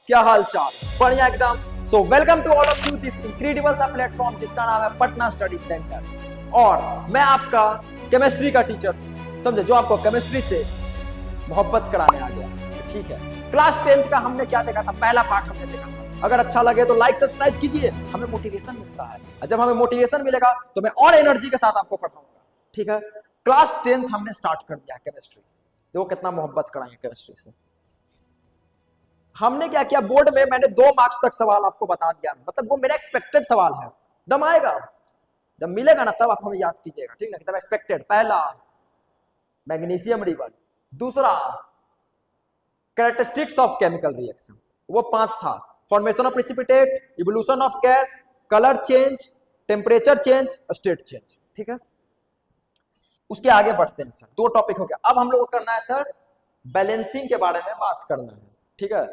क्या हाल चाल? बढ़िया एकदम। So welcome to all of you this incredible सा प्लेटफॉर्म जिसका नाम है पटना स्टडी सेंटर। और मैं आपका केमिस्ट्री का टीचर, समझे, जो आपको केमिस्ट्री से मोहब्बत कराने आ गया। ठीक है, क्लास 10th का हमने क्या देखा था? पहला पार्ट हमने देखा था। अगर अच्छा लगे तो लाइक सब्सक्राइब कीजिए, हमें मोटिवेशन मिलता है। और जब हमें मोटिवेशन मिलेगा तो मैं और एनर्जी के साथ आपको पढ़ाऊंगा। ठीक है, क्लास 10th हमने स्टार्ट कर दिया केमिस्ट्री। देखो कितना मोहब्बत कराएंगे केमिस्ट्री से। हमने क्या किया, बोर्ड में मैंने 2 मार्क्स तक सवाल आपको बता दिया, मतलब वो मेरा एक्सपेक्टेड सवाल है। दम आएगा जब मिलेगा ना तब आप हमें याद कीजिएगा, ठीक ना? एकदम एक्सपेक्टेड। पहला मैग्नीशियम रिबन, दूसरा कैरेक्टरिस्टिक्स ऑफ केमिकल रिएक्शन, वो 5 था। Formation of precipitate, evolution of gas, colour change, temperature change, state change. ठीक है, उसके आगे बढ़ते हैं सर। 2 टॉपिक हो गया। अब हम लोग को करना है सर बैलेंसिंग के बारे में बात करना है। ठीक है,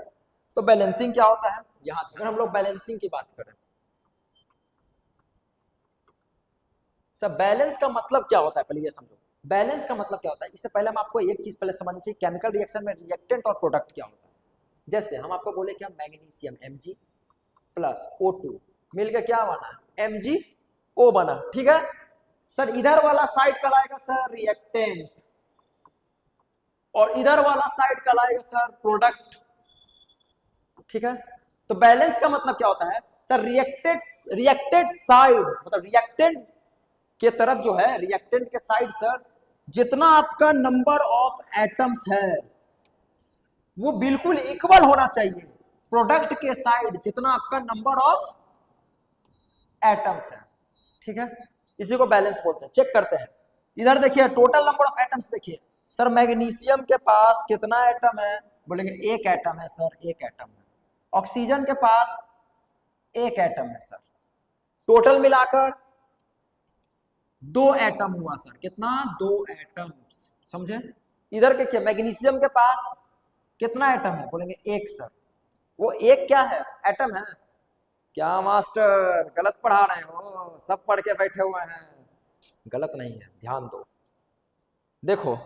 तो बैलेंसिंग क्या होता है? यहां अगर हम लोग बैलेंसिंग की बात करें, सर बैलेंस का मतलब क्या होता है पहले ये समझो। बैलेंस का मतलब क्या होता है, इससे पहले हम आपको एक चीज पहले समझनी चाहिए, केमिकल रिएक्शन में रिएक्टेंट और प्रोडक्ट क्या होता है। जैसे हम आपको बोले क्या, मैग्नीशियम Mg प्लस O2 मिलकर क्या बना, MgO बना। ठीक है सर, इधर वाला साइड कहलाएगा सर रिएक्टेंट और इधर वाला साइड कहलाएगा सर प्रोडक्ट। ठीक है, तो बैलेंस का मतलब क्या होता है सर, रिएक्टेड साइड मतलब रिएक्टेंट के तरफ जो है, रिएक्टेंट के साइड सर जितना आपका नंबर ऑफ एटम्स है वो बिल्कुल इक्वल होना चाहिए प्रोडक्ट के साइड जितना आपका नंबर ऑफ एटम्स है। ठीक है, इसी को बैलेंस बोलते हैं। चेक करते हैं, इधर देखिए टोटल नंबर ऑफ एटम्स देखिए सर, मैग्नीशियम के पास कितना एटम है? बोलेंगे 1 एटम है सर, 1 एटम है। ऑक्सीजन के पास 1 एटम है सर। टोटल मिलाकर 2 एटम हुआ सर। कितना? 2 एटम। समझे? इधर के क्या, मैग्नीशियम के पास कितना एटम है? बोलेंगे 1 सर। वो 1 क्या है? एटम है। क्या मास्टर गलत पढ़ा रहे हो? सब पढ़ के बैठे हुए हैं। गलत नहीं है, ध्यान दो। देखो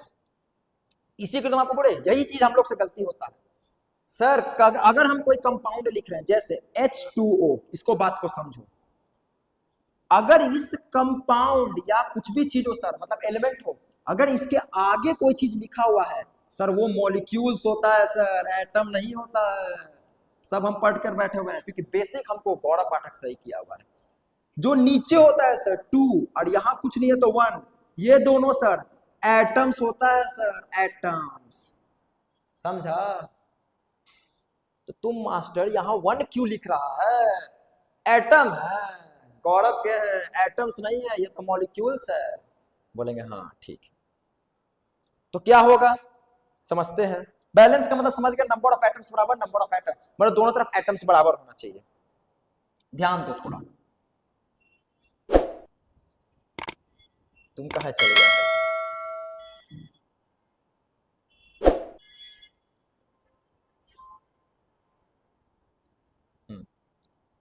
इसी को तो हम आपको बोले, यही चीज हम लोग से गलती होता है सर। अगर हम कोई कंपाउंड लिख रहे हैं जैसे H2O, इसको बात को समझो। अगर इस कंपाउंड या कुछ भी चीज हो सर, मतलब एलिमेंट हो, अगर इसके आगे कोई चीज लिखा हुआ है सर, वो मॉलिक्यूल्स होता है सर, एटम नहीं होता है। सब हम पढ़ कर बैठे हुए हैं क्योंकि बेसिक हमको गौरव पाठक सही किया हुआ है। जो नीचे होता है सर 2 और यहां कुछ नहीं है तो 1, ये दोनों सर एटम्स होता है सर, एटम्स। समझा? तो तुम मास्टर यहां 1 क्यों लिख रहा है? एटम है, गौरव के हैं, एटम्स नहीं है, ये तो मॉलिक्यूल्स है। बोलेंगे हाँ ठीक है। तो क्या होगा समझते हैं। बैलेंस का मतलब समझ गए, नंबर ऑफ एटम्स बराबर नंबर ऑफ एटम, मतलब दोनों तरफ एटम्स बराबर होना चाहिए। ध्यान दो थोड़ा। तुम कहाँ चले गए?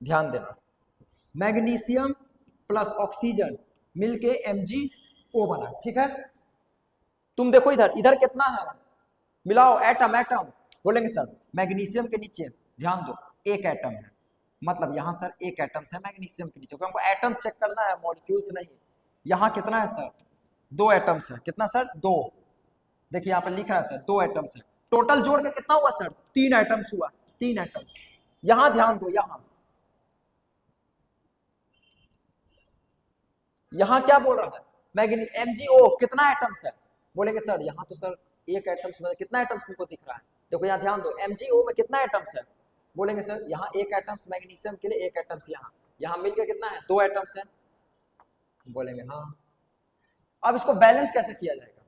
ध्यान देना, मैग्नीशियम प्लस ऑक्सीजन मिलके MgO बना। ठीक है, तुम देखो इधर, इधर कितना है? मिलाओ एटम एटम। बोलेंगे सर मैग्नीशियम के नीचे ध्यान दो 1 एटम है, मतलब यहां सर 1 एटम है मैग्नीशियम के नीचे, हमको एटम चेक करना है, मॉलिक्यूल्स नहीं। यहाँ कितना है सर? 2 एटम्स है। कितना सर? 2। देखिए यहाँ पर लिख रहा है सर 2 एटम्स है। टोटल जोड़ के कितना हुआ सर? 3 एटम्स हुआ। 3 एटम्स। यहां ध्यान दो, यहां क्या बोल रहा है? मैग्नी MgO कितना एटम्स है? बोलेंगे सर यहाँ तो सर 1 एटम्स में कितना एटम्स तुमको दिख रहा है? देखो यहाँ ध्यान दो, MgO में कितना एटम्स है? बोलेंगे सर यहाँ 1 एटम्स मैग्नीशियम के लिए, 1 एटम्स यहाँ, यहाँ मिलकर कितना है? 2 एटम्स है। बोलेंगे हाँ। अब इसको बैलेंस कैसे किया जाएगा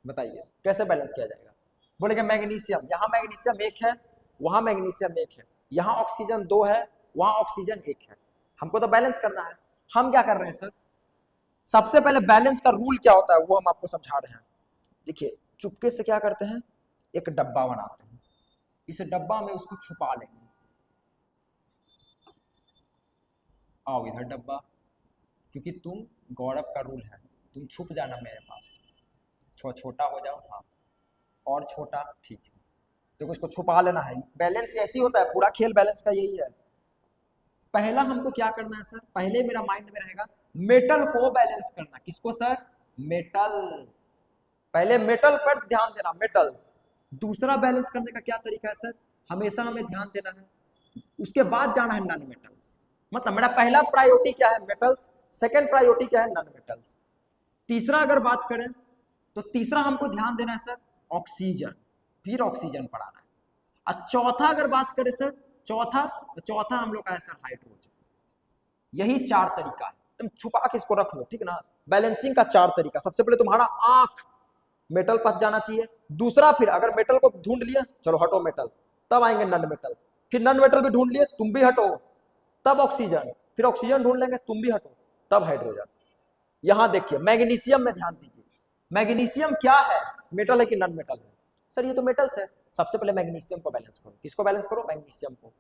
बताइए, कैसे बैलेंस किया जाएगा? बोलेंगे मैग्नीशियम, यहाँ मैग्नीशियम 1 है, वहां मैग्नीशियम 1 है, यहाँ ऑक्सीजन 2 है, वहां ऑक्सीजन 1 है। हमको तो बैलेंस करना है। हम क्या कर रहे हैं सर, सबसे पहले बैलेंस का रूल क्या होता है वो हम आपको समझा रहे हैं। देखिए चुपके से क्या करते हैं, एक डब्बा बनाते हैं, इस डब्बा में उसको छुपा लेंगे। आओ इधर डब्बा, क्योंकि तुम गौरव का रूल है, तुम छुप जाना मेरे पास, छोटा हो जाओ। हाँ और छोटा, ठीक है। तो इसको छुपा लेना है। बैलेंस ऐसी होता है, पूरा खेल बैलेंस का यही है। पहला हमको क्या करना है सर, पहले मेरा माइंड में रहेगा मेटल को बैलेंस करना। किसको सर? मेटल। पहले मेटल पर ध्यान देना, मेटल। दूसरा बैलेंस करने का क्या तरीका है सर? हमेशा हमें ध्यान देना है, उसके बाद जाना है नॉन मेटल्स। मतलब मेरा पहला प्रायोरिटी क्या है? मेटल्स। सेकंड प्रायोरिटी क्या है? Non metals. तीसरा अगर बात करें तो तीसरा हमको ध्यान देना है सर ऑक्सीजन, फिर ऑक्सीजन पढ़ाना है। और चौथा अगर बात करें सर, चौथा हम लोग का है सर हाइड्रोजन। यही 4 तरीका है, तुम छुपा के इसको रख लो, ठीक ना। बैलेंसिंग का 4 तरीका। सबसे पहले तुम्हारा आंख मेटल पास जाना चाहिए। दूसरा, फिर अगर मेटल को ढूंढ लिया, चलो हटो मेटल, तब आएंगे नॉन मेटल। फिर नॉन मेटल भी ढूंढ लिए, तुम भी हटो, तब ऑक्सीजन। फिर ऑक्सीजन ढूंढ लेंगे, तुम भी हटो, तब हाइड्रोजन। यहां देखिए मैग्नीशियम में ध्यान दीजिए। मैग्नीशियम क्या है? मेटल है कि नॉन मेटल है? सर ये तो मेटल्स है। सबसे पहले मैग्नीशियम को बैलेंस करो। किसको बैलेंस करो? मैग्नीशियम को।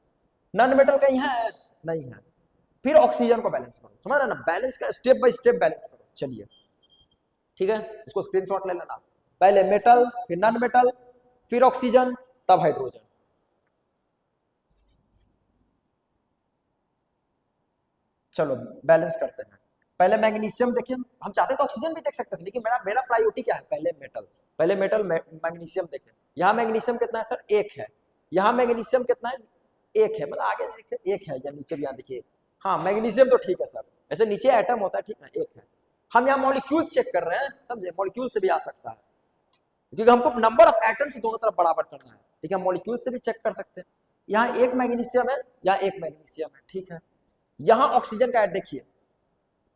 नॉन मेटल कहीं है? नहीं है। फिर ऑक्सीजन को बैलेंस करो। समझ रहे ना? बैलेंस का स्टेप बाय स्टेप बैलेंस करो। चलिए ठीक है, इसको स्क्रीनशॉट ले लेना। पहले मेटल, फिर नॉन मेटल, फिर ऑक्सीजन, तब हाइड्रोजन। चलो बैलेंस करते हैं। पहले मैग्नीशियम देखिए, हम चाहते तो ऑक्सीजन भी देख सकते थे, लेकिन मेरा प्रायोरिटी क्या है? पहले मेटल मैग्नीशियम देखें। यहाँ मैग्नीशियम कितना है सर? 1 है। यहाँ मैग्नीशियम कितना है? 1 है। मतलब आगे देखिए 1 है, या नीचे भी यहाँ देखिए। हाँ मैग्नीशियम तो ठीक है सर, ऐसे नीचे एटम होता है, ठीक है 1 है। हम यहाँ मॉलिक्यूल्स चेक कर रहे हैं, समझे? मॉलिक्यूल से भी आ सकता है, क्योंकि हमको नंबर ऑफ एटम्स दोनों तरफ बराबर करना है, ठीक है। मॉलिक्यूल से भी चेक कर सकते हैं। यहाँ 1 मैग्नीशियम है, यहाँ 1 मैग्नीशियम है, ठीक है। यहाँ ऑक्सीजन का ऐड देखिए।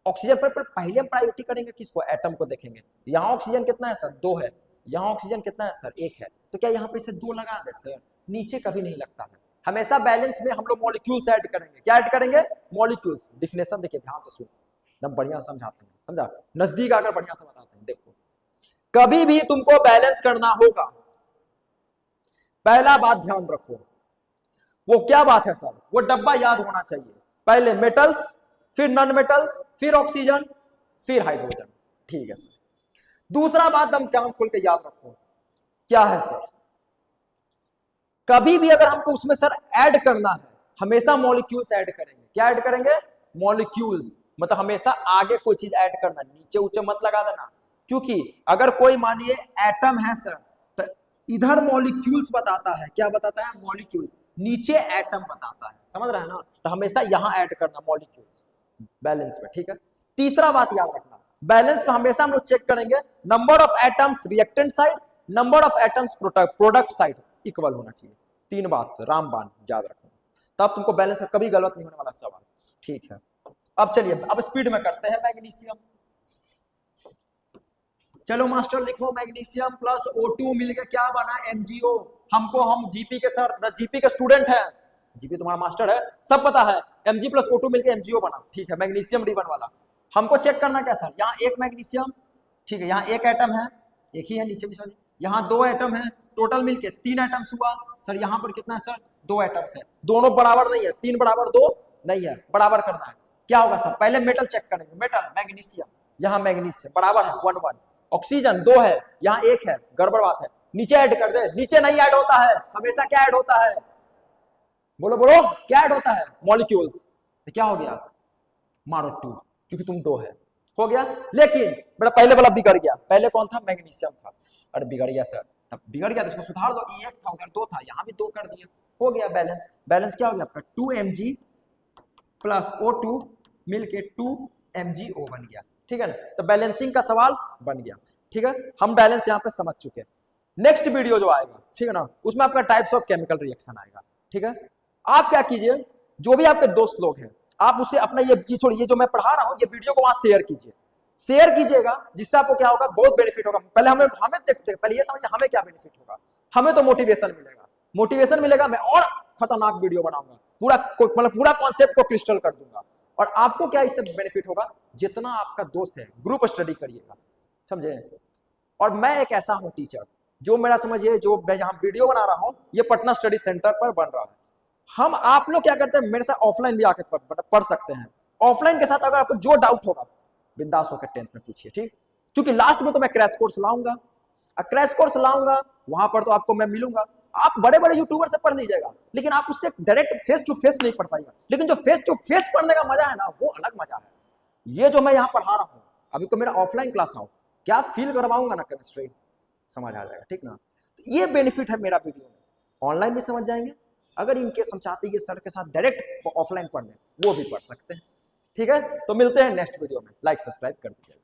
ऑक्सीजन पर पहले हम प्रायोरिटी करेंगे किसको? एटम को देखेंगे। यहाँ ऑक्सीजन कितना है सर? 2 है। यहाँ ऑक्सीजन कितना है सर? 1 है। तो क्या यहाँ पे इसे 2 लगा दे सर? नीचे कभी नहीं लगता है। हमेशा बैलेंस में हम लोग मॉलिक्यूल्स ऐड करेंगे। क्या ऐड करेंगे? मॉलिक्यूल्स। डिफिनेशन देखिए, ध्यान से सुनो, एकदम बढ़िया समझाते हैं, समझा? नजदीक आकर बढ़िया से बताते हैं। देखो, कभी भी तुमको बैलेंस करना होगा, पहला बात ध्यान रखो। वो क्या बात है सर? वो डब्बा याद होना चाहिए। पहले मेटल्स, फिर नॉन मेटल्स, फिर ऑक्सीजन, फिर हाइड्रोजन, ठीक है सर। दूसरा बात हम क्या खोल के याद रखो, क्या है सर? कभी भी अगर हमको उसमें सर ऐड करना है, हमेशा मॉलिक्यूल्स ऐड करेंगे। क्या ऐड करेंगे? मॉलिक्यूल्स। मतलब हमेशा आगे कोई चीज ऐड करना, नीचे ऊंचे मत लगा देना। क्योंकि अगर कोई मानिए एटम है सर, तो इधर मॉलिक्यूल्स बताता है। क्या बताता है? मॉलिक्यूल्स। नीचे एटम बताता है, समझ रहे हैं ना? तो हमेशा यहां ऐड करना मॉलिक्यूल्स बैलेंस में, ठीक है। तीसरा बात याद रखना, बैलेंस में हमेशा हम लोग चेक करेंगे number of atoms reactant side, number of atoms product side equal होना चाहिए। 3 बात रामबाण याद रखना, तब तुमको बैलेंस में कभी गलत नहीं होने वाला सवाल, ठीक है। अब चलिए, अब स्पीड में करते हैं मैग्नीशियम। चलो मास्टर लिखो, मैग्नीशियम प्लस O2 मिलकर क्या बना? MgO। हम जीपी के सर, जीपी के स्टूडेंट हैं, जीपी तुम्हारा मास्टर है, सब पता है। Mg प्लस O2 मिलकर MgO बना, ठीक है, मैग्नीशियम रिबन वाला। हमको चेक करना क्या सर? यहाँ 1 मैग्नीशियम, ठीक है, यहाँ 1 एटम है, एक ही है, नीचे भी सर। यहाँ 2 एटम है, टोटल मिलके 3 एटम्स हुआ सर। यहाँ पर कितना है सर? 2 एटम्स है। दोनों बराबर नहीं है, 3 बराबर 2 नहीं है, बराबर करना है। क्या होगा सर? पहले मेटल चेक करेंगे, मेटल मैग्नीशियम, यहाँ मैग्नीशियम बराबर है 1 1। ऑक्सीजन 2 है, यहाँ 1 है, गड़बड़ बात है, नीचे ऐड कर दे। नीचे नहीं ऐड होता है, हमेशा क्या ऐड होता है? बोलो बोलो, क्या ऐड होता है? मॉलिक्यूल्स। तो क्या हो गया? मारो 2, क्योंकि तुम 2 है, हो गया। लेकिन बेटा पहले वाला बिगड़ गया। पहले कौन था? मैग्नीशियम था। अरे बिगड़ गया सर, तब बिगड़ गया तो इसको सुधार दो। 1 था, उधर 2 था, यहाँ भी 2 कर दिए, हो गया बैलेंस। बैलेंस क्या हो गया आपका? 2 Mg प्लस O2 मिलके 2 MgO बन गया, ठीक है ना? तो बैलेंसिंग का सवाल बन गया, ठीक है। हम बैलेंस यहाँ पे समझ चुके हैं। नेक्स्ट वीडियो जो आएगा, ठीक है ना, उसमें आपका टाइप्स ऑफ केमिकल रिएक्शन आएगा, ठीक है। आप क्या कीजिए, जो भी आपके दोस्त लोग हैं, आप उससे अपना ये छोड़िए, ये जो मैं पढ़ा रहा हूँ, ये वीडियो को वहां शेयर कीजिए। शेयर कीजिएगा, जिससे आपको क्या होगा? बहुत बेनिफिट होगा। पहले हमें पहले ये समझिए हमें क्या बेनिफिट होगा। हमें तो मोटिवेशन मिलेगा, मैं और खतरनाक वीडियो बनाऊंगा, पूरा कॉन्सेप्ट को क्रिस्टल कर दूंगा। और आपको क्या इससे बेनिफिट होगा? जितना आपका दोस्त है, ग्रुप स्टडी करिएगा, समझे। और मैं एक ऐसा हूं टीचर, जो मेरा समझिए, जो मैं जहां वीडियो बना रहा हूं, ये पटना स्टडी सेंटर पर बन रहा है। हम आप लोग क्या करते हैं, मेरे साथ ऑफलाइन भी आके पढ़ सकते हैं। ऑफलाइन के साथ अगर आपको जो डाउट होगा, बिंदास होकर 10th में पूछिए, ठीक। क्योंकि लास्ट में तो मैं क्रैश कोर्स लाऊंगा, वहां पर तो आपको मैं मिलूंगा। आप बड़े बड़े यूट्यूबर से पढ़ लीजिएगा, लेकिन आप उससे डायरेक्ट फेस टू फेस नहीं पढ़ पाइएगा। लेकिन जो फेस टू फेस पढ़ने का मजा है ना, वो अलग मजा है। ये जो मैं यहाँ पढ़ा रहा हूँ, अभी तो मेरा ऑफलाइन क्लास हो, क्या फील करवाऊंगा ना केमिस्ट्री, समझ आ जाएगा, ठीक ना। तो ये बेनिफिट है मेरा वीडियो में, ऑनलाइन भी समझ जाएंगे। अगर इनकेस हम चाहते हैं ये सर के साथ डायरेक्ट ऑफलाइन पढ़ लें, वो भी पढ़ सकते हैं। ठीक है, तो मिलते हैं नेक्स्ट वीडियो में। लाइक सब्सक्राइब कर दीजिएगा।